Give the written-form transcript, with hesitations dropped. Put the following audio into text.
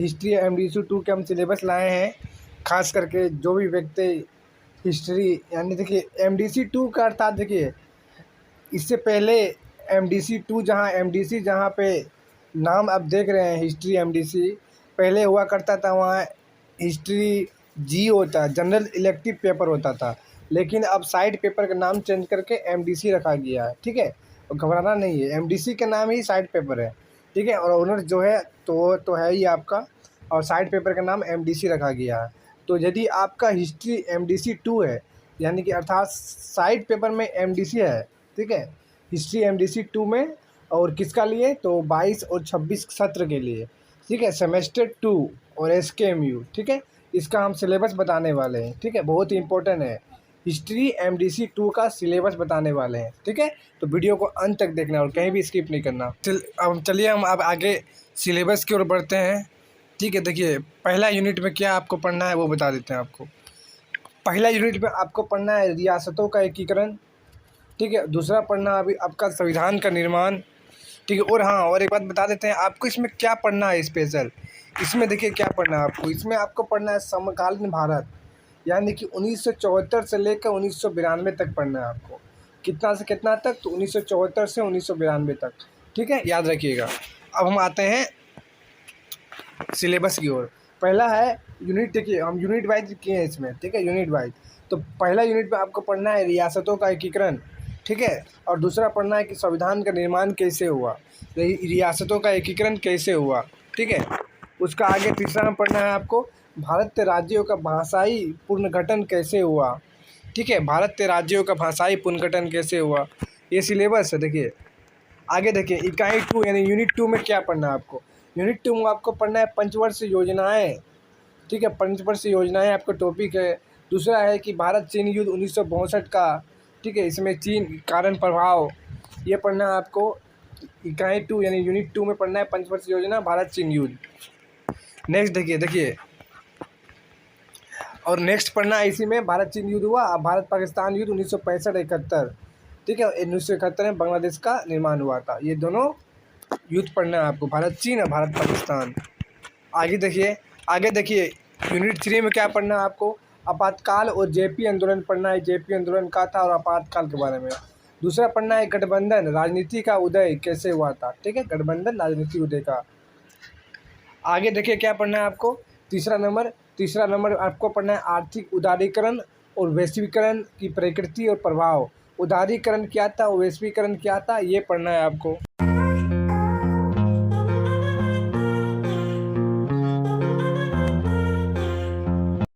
History MDC 2 के हम syllabus लाए हैं। खास करके जो भी व्यक्ति हिस्ट्री यानी देखिए MDC 2 का अर्थात देखिए इससे पहले MDC 2 जहाँ पे नाम आप देख रहे हैं हिस्ट्री MDC पहले हुआ करता था, वहाँ हिस्ट्री जी होता जनरल इलेक्टिव पेपर होता था, लेकिन अब साइड पेपर का नाम चेंज करके MDC रखा गया है। ठीक है, और घबराना नहीं है, MDC का नाम ही साइड पेपर है। ठीक है, और ऑनर जो है तो है ही आपका, और साइड पेपर का नाम MDC रखा गया है। तो यदि आपका हिस्ट्री MDC 2 है यानी कि अर्थात साइड पेपर में MDC है, ठीक है, हिस्ट्री MDC 2 में, और किसका लिए तो 22 और 26 सत्र के लिए, ठीक है, सेमेस्टर 2 और SKMU। ठीक है, इसका हम सिलेबस बताने वाले हैं। ठीक है, बहुत ही इंपॉर्टेंट है, हिस्ट्री MDC 2 का सिलेबस बताने वाले हैं। ठीक है, तो वीडियो को अंत तक देखना और कहीं भी स्किप नहीं करना। अब चलिए हम अब आगे सिलेबस की ओर बढ़ते हैं। ठीक है, देखिए पहला यूनिट में क्या आपको पढ़ना है वो बता देते हैं आपको। पहला यूनिट में आपको पढ़ना है रियासतों का एकीकरण। ठीक है, दूसरा पढ़ना अभी आपका संविधान का निर्माण। ठीक है, और हाँ, और एक बात बता देते हैं आपको इसमें क्या पढ़ना है स्पेशल। इसमें देखिए क्या पढ़ना है आपको, इसमें आपको पढ़ना है समकालीन भारत, यानी कि 1974 से लेकर 1992 तक पढ़ना है आपको। कितना से कितना तक, तो 1974 से 1992 तक। ठीक है, याद रखिएगा। अब हम आते हैं सिलेबस की ओर। पहला है यूनिट, देखिए हम यूनिट वाइज किए हैं इसमें। ठीक है, यूनिट वाइज तो पहला यूनिट में आपको पढ़ना है रियासतों का एकीकरण। ठीक है, और दूसरा पढ़ना है कि संविधान का निर्माण कैसे हुआ, रियासतों का एकीकरण कैसे हुआ। ठीक है, उसका आगे तीसरा में पढ़ना है आपको भारत के राज्यों का भाषाई पुनर्गठन कैसे हुआ। ठीक है, भारत के राज्यों का भाषाई पुनर्गठन कैसे हुआ, ये सिलेबस है। देखिए आगे देखिए इकाई 2 यानी यूनिट 2 में क्या पढ़ना है आपको। यूनिट 2 में आपको पढ़ना है पंचवर्षीय योजनाएं। ठीक है, पंचवर्षीय योजनाएं आपका टॉपिक है। दूसरा है कि भारत चीन युद्ध 1962 का। ठीक है, इसमें चीन कारण प्रभाव, ये पढ़ना है आपको। इकाई 2 यानी यूनिट 2 में पढ़ना है पंचवर्षीय योजना, भारत चीन युद्ध। नेक्स्ट देखिए और नेक्स्ट पढ़ना है इसी में भारत चीन युद्ध हुआ, भारत पाकिस्तान युद्ध 1965-71। ठीक है, 1971 में बांग्लादेश का निर्माण हुआ था। ये दोनों युद्ध पढ़ना है आपको, भारत चीन और भारत पाकिस्तान। आगे देखिए यूनिट 3 में क्या पढ़ना है आपको, आपातकाल और JP आंदोलन पढ़ना है। JP आंदोलन का था और आपातकाल के बारे में। दूसरा पढ़ना है गठबंधन राजनीति का उदय कैसे हुआ था। ठीक है, गठबंधन राजनीति उदय का। आगे देखिए क्या पढ़ना है आपको, तीसरा नंबर आपको पढ़ना है आर्थिक उदारीकरण और वैश्वीकरण की प्रकृति और प्रभाव। उदारीकरण क्या था और वैश्वीकरण क्या था, ये पढ़ना है आपको।